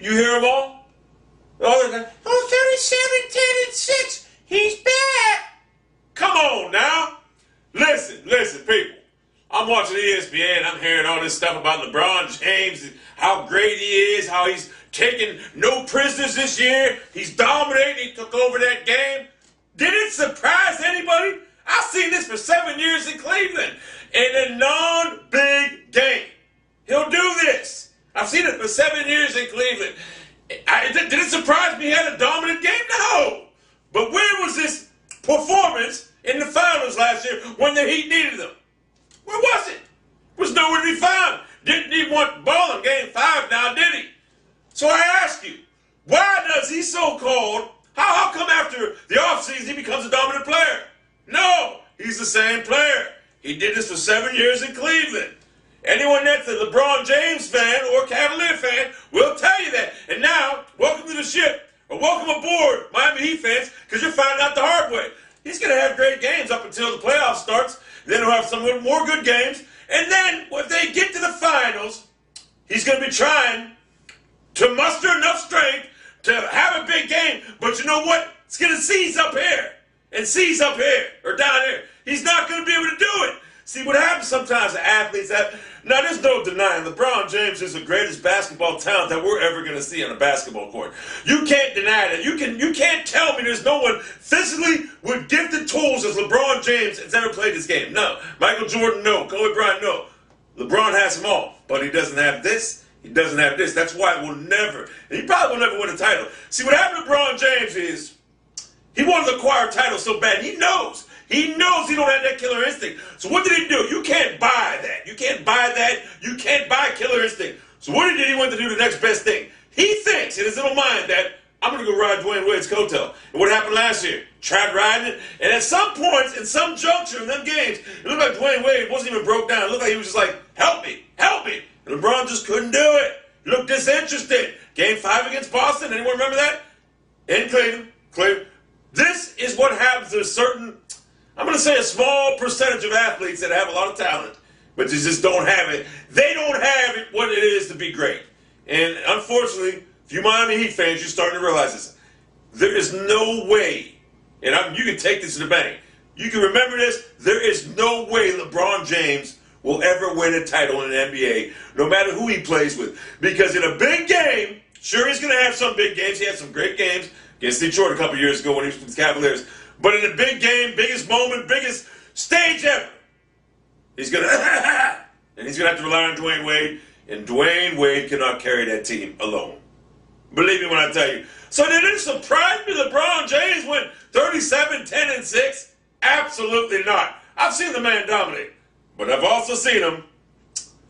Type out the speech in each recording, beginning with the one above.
You hear them all? Oh, they're like, oh, 37, 10, and 6. He's back. Come on now. Listen, people. I'm watching ESPN. I'm hearing all this stuff about LeBron James, how great he is, how he's taking no prisoners this year. He's dominating. He took over that game. Did it surprise anybody? I've seen this for 7 years in Cleveland. In a non-big game, he'll do this. I've seen it for 7 years in Cleveland. Did it surprise me he had a dominant game? No. But where was this performance in the finals last year when the Heat needed them? Where was it? Was nowhere to be found. Didn't even want the ball in game 5 now, did he? So I ask you, why does he so-called, how come after the offseason he becomes a dominant player? No, he's the same player. He did this for 7 years in Cleveland. Anyone that's a LeBron James fan or Cavalier fan will tell you that. And now, welcome to the ship, or welcome aboard, Miami Heat fans, because you're finding out the hard way. He's going to have great games up until the playoffs starts. Then he'll have some more good games. And then, if they get to the finals, he's going to be trying to muster enough strength to have a big game. But you know what? It's going to seize up here and seize up here or down here. He's not going to be able to do it. See, what happens sometimes to athletes, now there's no denying LeBron James is the greatest basketball talent that we're ever going to see on a basketball court. You can't deny that. You can't tell me there's no one physically with gifted tools as LeBron James has ever played this game. No. Michael Jordan, no. Kobe Bryant, no. LeBron has them all, but he doesn't have this. He doesn't have this. That's why we'll never, and he probably will never win a title. See, what happened to LeBron James is he wanted to acquire a title so bad. He knows he don't have that killer instinct. So what did he do? You can't buy that. You can't buy that. You can't buy killer instinct. So what did he want to do the next best thing? He thinks in his little mind that I'm going to go ride Dwayne Wade's coattail. And what happened last year? Tried riding it. And at some points, in some juncture in them games, it looked like Dwayne Wade wasn't even broke down. It looked like he was just like, help me, help me. And LeBron just couldn't do it. He looked disinterested. Game 5 against Boston. Anyone remember that? In Cleveland. This is what happens to certain, I'm going to say a small percentage of athletes that have a lot of talent, but they just don't have it. They don't have it what it is to be great. And unfortunately, if you Miami Heat fans, you're starting to realize this. There is no way, and you can take this to the bank. You can remember this. There is no way LeBron James will ever win a title in the NBA, no matter who he plays with. Because in a big game, sure he's going to have some big games. He had some great games against Detroit a couple years ago when he was with the Cavaliers. But in a big game, biggest moment, biggest stage ever, he's going to, and he's going to have to rely on Dwayne Wade, and Dwayne Wade cannot carry that team alone. Believe me when I tell you. So did it surprise me LeBron James went 37, 10, and 6? Absolutely not. I've seen the man dominate, but I've also seen him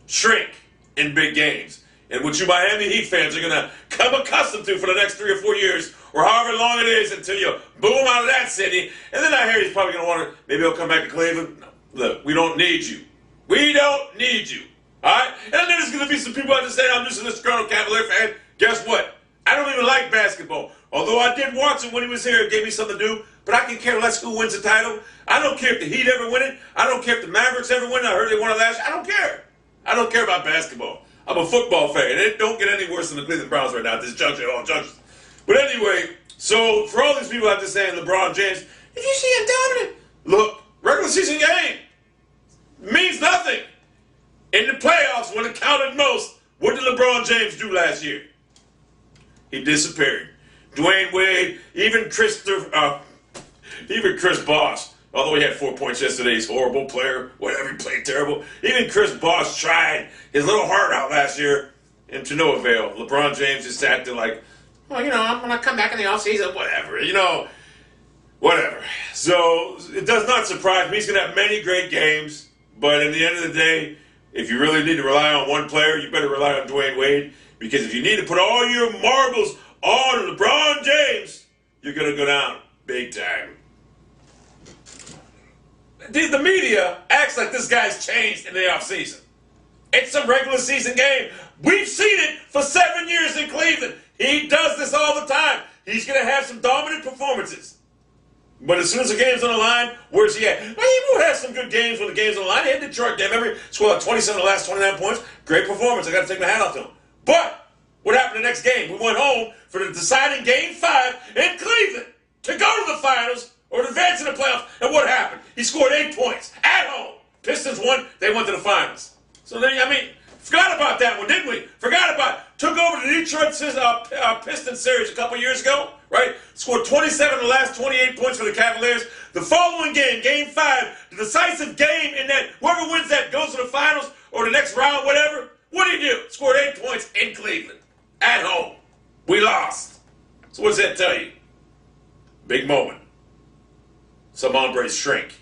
shrink in big games. And what you Miami Heat fans are going to come accustomed to for the next 3 or 4 years, or however long it is until you boom out of that city. And then I hear he's probably going to want to, maybe he'll come back to Cleveland. No, look, we don't need you. We don't need you. All right? And then there's going to be some people out there saying, I'm just a disgruntled Cavalier fan. Guess what? I don't even like basketball. Although I did watch him when he was here. It gave me something to do. But I can care less who wins the title. I don't care if the Heat ever win it. I don't care if the Mavericks ever win it. I heard they won it last year. I don't care. I don't care about basketball. I'm a football fan. It don't get any worse than the Cleveland Browns right now at this juncture, all junctures. But anyway, so for all these people out there saying LeBron James, did you see him dominant? Look, regular season game means nothing. In the playoffs, when it counted most, what did LeBron James do last year? He disappeared. Dwayne Wade, even Chris Bosh, although he had 4 points yesterday, he's a horrible player, whatever, he played terrible. Even Chris Bosh tried his little heart out last year, and to no avail. LeBron James just acted like, well, I'm going to come back in the offseason, whatever, whatever. So it does not surprise me. He's going to have many great games, but at the end of the day, if you really need to rely on one player, you better rely on Dwayne Wade, because if you need to put all your marbles on LeBron James, you're going to go down big time. The media acts like this guy's changed in the offseason. It's a regular season game. We've seen it for 7 years in Cleveland. He does this all the time. He's going to have some dominant performances. But as soon as the game's on the line, where's he at? Well, he will have some good games when the game's on the line. He had Detroit game. Remember, scored 27 of the last 29 points. Great performance. I got to take my hat off to him. But What happened the next game? We went home for the deciding Game 5 in Cleveland to go to the finals or to advance in the playoffs. And what happened? He scored 8 points at home. Pistons won. They went to the finals. So then, forgot about that one, didn't we? Forgot about it. Took over the Detroit Pistons series a couple years ago, right? Scored 27 of the last 28 points for the Cavaliers. The following game, Game 5, the decisive game in that whoever wins that goes to the finals or the next round, whatever. What did he do? Scored 8 points in Cleveland. At home. We lost. So what does that tell you? Big moment. Some hombres shrink.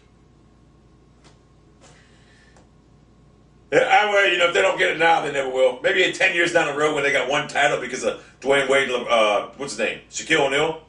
If they don't get it now, they never will. Maybe in 10 years down the road when they got one title because of Dwayne Wade, what's his name? Shaquille O'Neal.